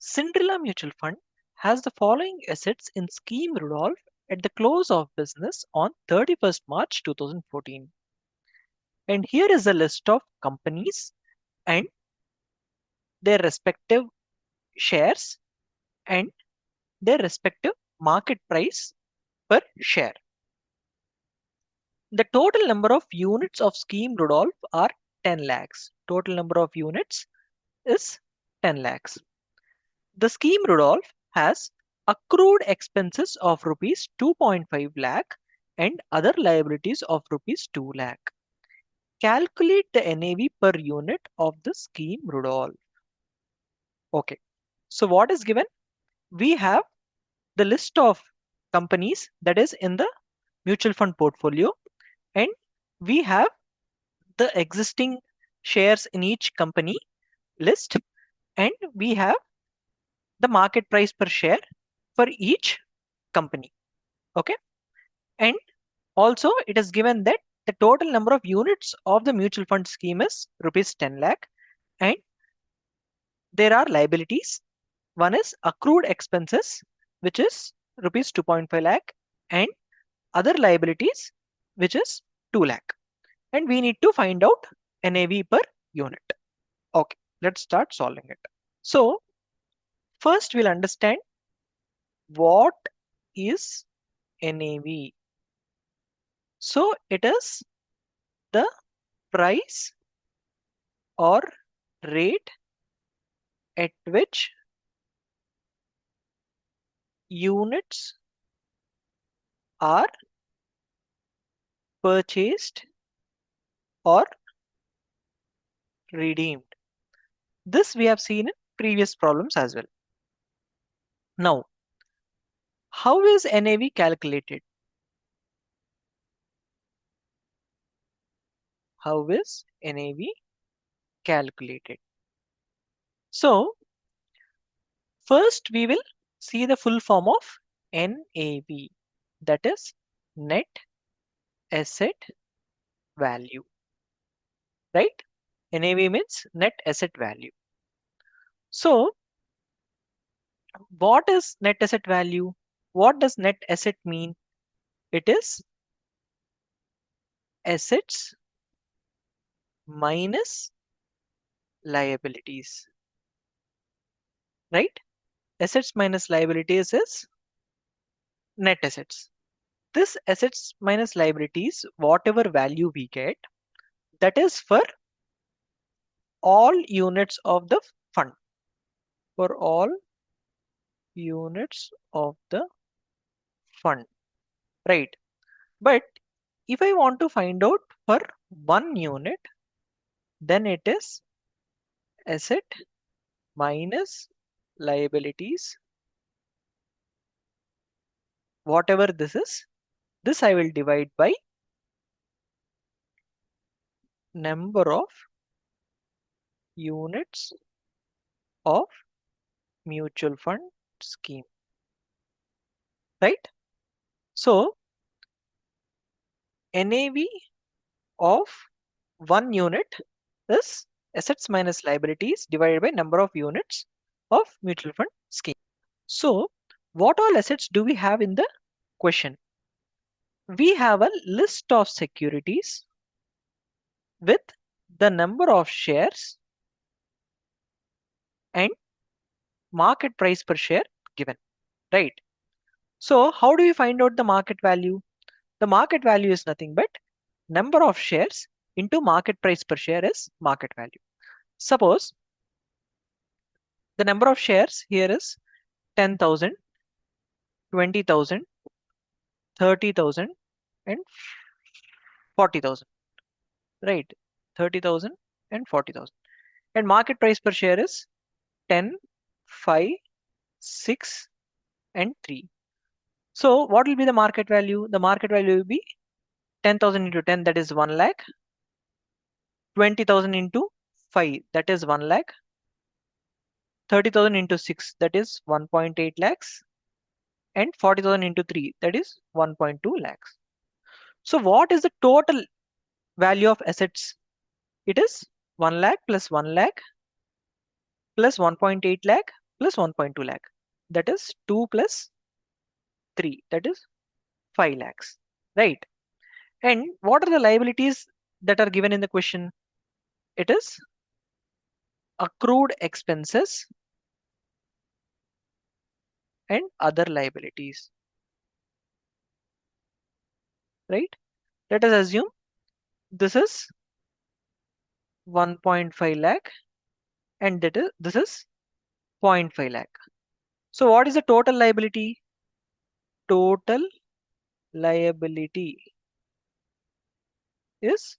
Cinderella Mutual Fund has the following assets in Scheme Rudolph at the close of business on 31st March 2014. And here is a list of companies and their respective shares and their respective market price per share. The total number of units of Scheme Rudolph are 10 lakhs. Total number of units is 10 lakhs. The Scheme Rudolph has accrued expenses of rupees 2.5 lakh and other liabilities of rupees 2 lakh. Calculate the NAV per unit of the Scheme Rudolph. Okay, so what is given? We have the list of companies that is in the mutual fund portfolio, and we have the existing shares in each company list, and we have the market price per share for each company. Okay, and also it is given that the total number of units of the mutual fund scheme is rupees 10 lakh, and there are liabilities. One is accrued expenses, which is rupees 2.5 lakh, and other liabilities, which is 2 lakh. And we need to find out NAV per unit. Okay, let's start solving it. So first we'll understand what is NAV. So it is the price or rate at which units are purchased or redeemed. This we have seen in previous problems as well. Now, how is NAV calculated? How is NAV calculated? So, first we will see the full form of NAV, that is net asset value, right? NAV means net asset value. So, what is net asset value? What does net asset mean? It is assets minus liabilities, right? Assets minus liabilities is net assets. This assets minus liabilities, whatever value we get, that is for all units of the fund. For all units of the fund, right? But if I want to find out for one unit, then it is asset minus liabilities, whatever this is. This I will divide by number of units of mutual fund scheme, right? So NAV of one unit is assets minus liabilities divided by number of units of mutual fund scheme. So what all assets do we have in the question? We have a list of securities with the number of shares and market price per share given, right? So how do we find out the market value? The market value is nothing but number of shares into market price per share is market value. Suppose the number of shares here is 10,000, 20,000, 30,000 and 40,000, right? 30,000 and 40,000. And market price per share is 10, 5, 6 and 3. So what will be the market value? The market value will be 10,000 into 10, that is 1 lakh. 20,000 into 5, that is 1 lakh. 30,000 into 6, that is 1.8 lakhs. And 40,000 into 3, that is 1.2 lakhs. So what is the total value of assets? It is 1 lakh plus 1 lakh plus 1.8 lakh plus 1.2 lakh. That is 2 plus 3. That is 5 lakhs. Right. And what are the liabilities that are given in the question? It is accrued expenses and other liabilities. Right. Let us assume this is 1.5 lakh and this is 0.5 lakh. So what is the total liability? Total liability is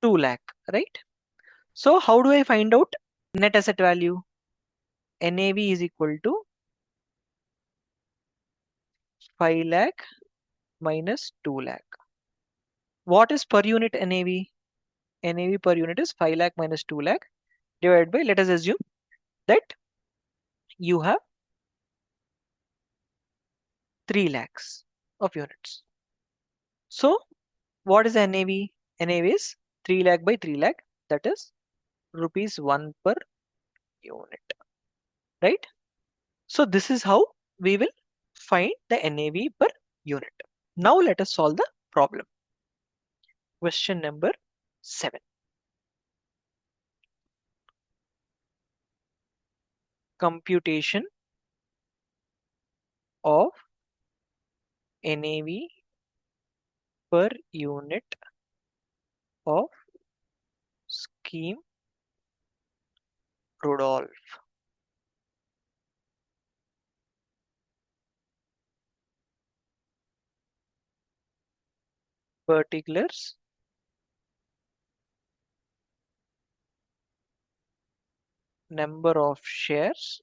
2 lakh, right? So how do I find out net asset value? NAV is equal to 5 lakh minus 2 lakh. What is per unit NAV? NAV per unit is 5 lakh minus 2 lakh divided by, let us assume that you have 3 lakhs of units. So what is NAV? NAV is 3 lakh by 3 lakh, that is rupees 1 per unit, right? So this is how we will find the NAV per unit. Now let us solve the problem. Question number 7. Computation of NAV per unit of scheme Rudolph. Particulars, number of shares,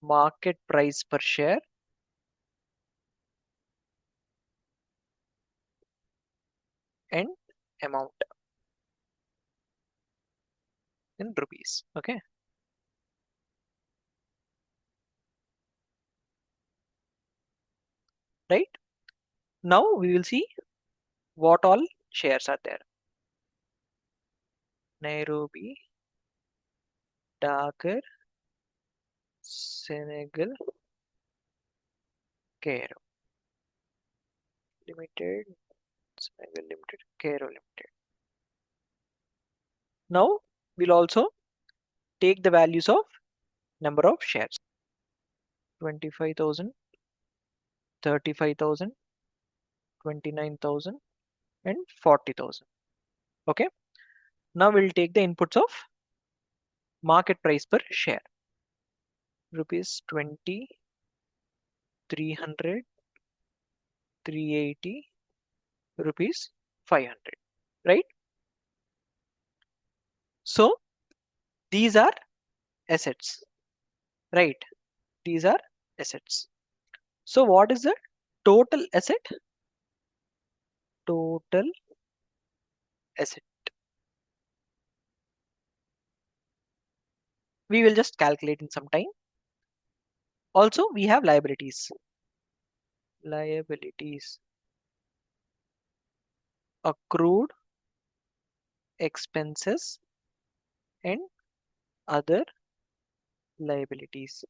market price per share, and amount in rupees. Okay. Right. Now we will see what all shares are there. Nairobi, Dakar, Senegal, Cairo Limited, Senegal Limited, Cairo Limited. Now we'll also take the values of number of shares. 25,000, 35,000, 29,000, and 40,000. Okay. Now we'll take the inputs of market price per share. Rupees 20, 300, 380, rupees 500. Right. So these are assets. Right. These are assets. So what is the total asset? Total asset. We will just calculate in some time. Also, we have liabilities. Liabilities. Accrued expenses and other liabilities.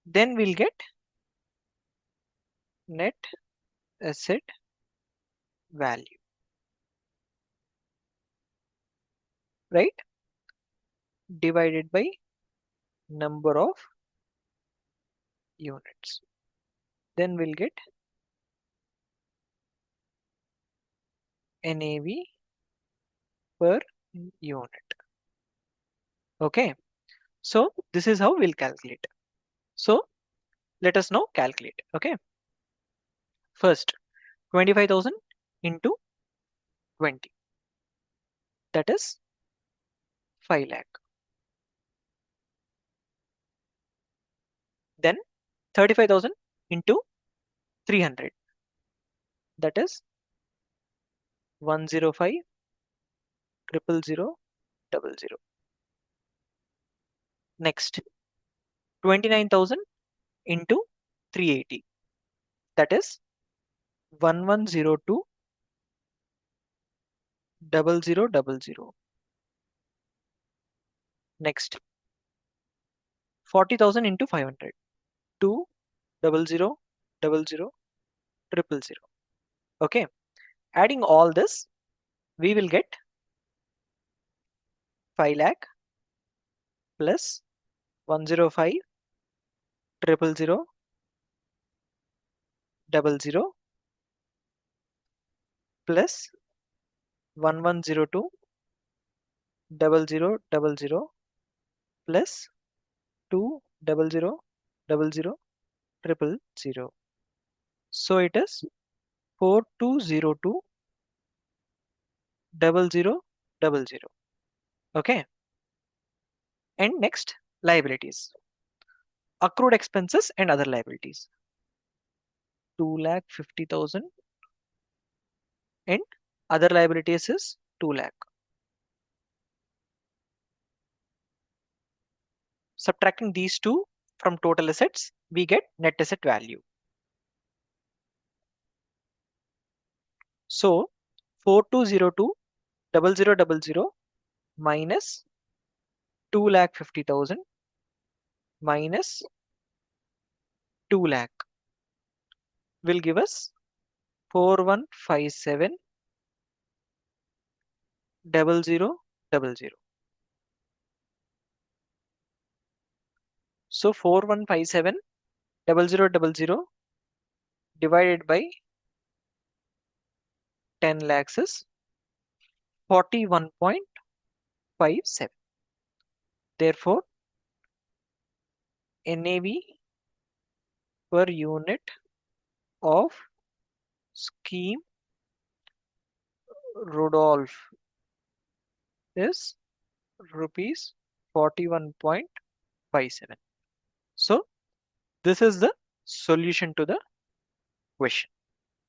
Then we'll get net asset value. Right? Divided by number of units. Then we'll get NAV per unit. Okay. So this is how we'll calculate. So let us now calculate. Okay. First, 25,000 into 20. That is 5 lakh. Then 35,000 into 300. That is 105 000. Next, 29,000 into 380. That is 1102 0000. Next, 40,000 into 500. 2000000. Okay. Adding all this, we will get 5 lakh plus 105 000 plus 1102 0000 plus 2000000. So it is 4202 0000. Okay. And next, liabilities. Accrued expenses and other liabilities. 2,50,000 and other liabilities is 2 lakh. Subtracting these two from total assets, we get net asset value. So 4202 0000 minus 2,50,000 minus 2 lakh will give us 4157 0000. So 4157 0000 divided by 10 lakhs is 41.57. Therefore, NAV per unit of scheme Rudolph is rupees 41.57. So this is the solution to the question.